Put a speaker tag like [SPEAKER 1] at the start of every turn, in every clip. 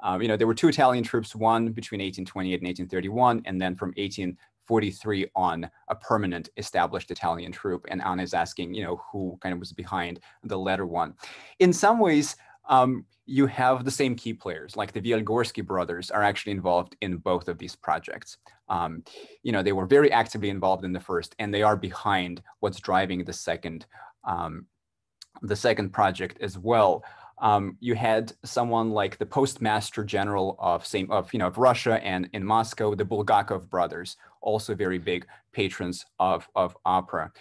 [SPEAKER 1] there were two Italian troops, one between 1828 and 1831, and then from 1843 on, a permanent established Italian troop. And Anna is asking, who kind of was behind the latter one. In some ways, you have the same key players, like the Wielgorski brothers are actually involved in both of these projects. They were very actively involved in the first, and they are behind what's driving the second project as well. You had someone like the Postmaster General of Russia and in Moscow, the Bulgakov brothers, also very big patrons of opera.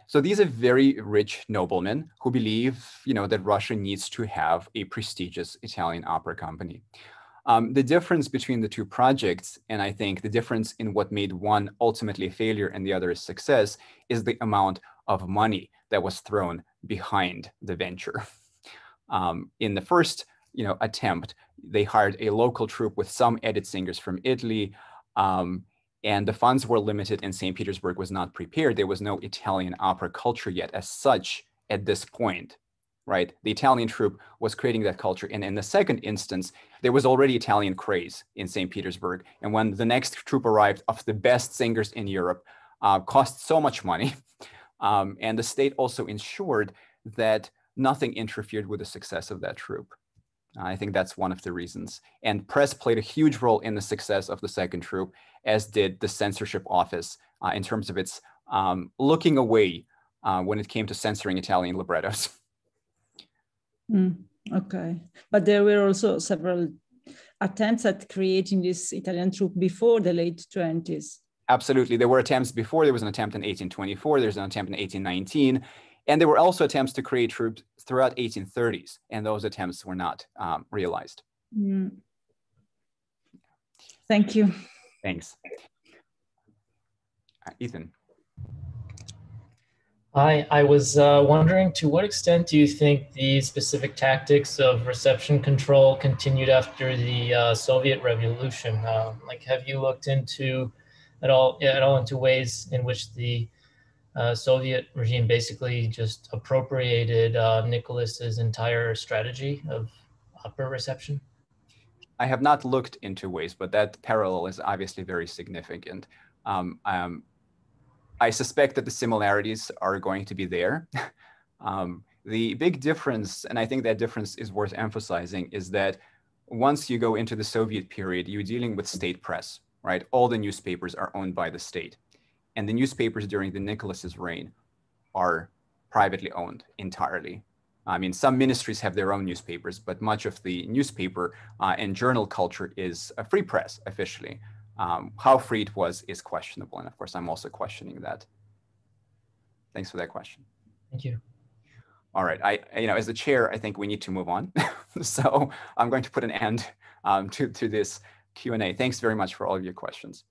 [SPEAKER 1] So these are very rich noblemen who believe, that Russia needs to have a prestigious Italian opera company. The difference between the two projects, and I think the difference in what made one ultimately a failure and the other a success, is the amount of money that was thrown behind the venture. In the first, attempt, they hired a local troupe with some edit singers from Italy, and the funds were limited, and St. Petersburg was not prepared. There was no Italian opera culture yet as such at this point, right? The Italian troupe was creating that culture. And in the second instance, there was already Italian craze in St. Petersburg. And when the next troupe arrived of the best singers in Europe, cost so much money. And the state also ensured that nothing interfered with the success of that troupe. I think that's one of the reasons. And press played a huge role in the success of the second troupe, as did the censorship office in terms of its looking away when it came to censoring Italian librettos.
[SPEAKER 2] Okay, but there were also several attempts at creating this Italian troupe before the late 20s.
[SPEAKER 1] Absolutely, there were attempts before. There was an attempt in 1824, there's an attempt in 1819, and there were also attempts to create troops throughout 1830s, and those attempts were not realized.
[SPEAKER 2] Thank you.
[SPEAKER 1] Thanks. Ethan.
[SPEAKER 3] Hi, I was wondering, to what extent do you think the specific tactics of reception control continued after the Soviet Revolution? Have you looked into at all into ways in which the Soviet regime basically just appropriated Nicholas's entire strategy of opera reception?
[SPEAKER 1] I have not looked into ways, but that parallel is obviously very significant. I suspect that the similarities are going to be there. The big difference, and I think that difference is worth emphasizing, is that once you go into the Soviet period, you're dealing with state press, right? All the newspapers are owned by the state. And the newspapers during the Nicholas's reign are privately owned entirely. I mean, some ministries have their own newspapers, but much of the newspaper and journal culture is a free press officially. How free it was is questionable. And of course, I'm also questioning that. Thanks for that question.
[SPEAKER 3] Thank you.
[SPEAKER 1] All right, as the chair, I think we need to move on. So I'm going to put an end to this Q&A. Thanks very much for all of your questions.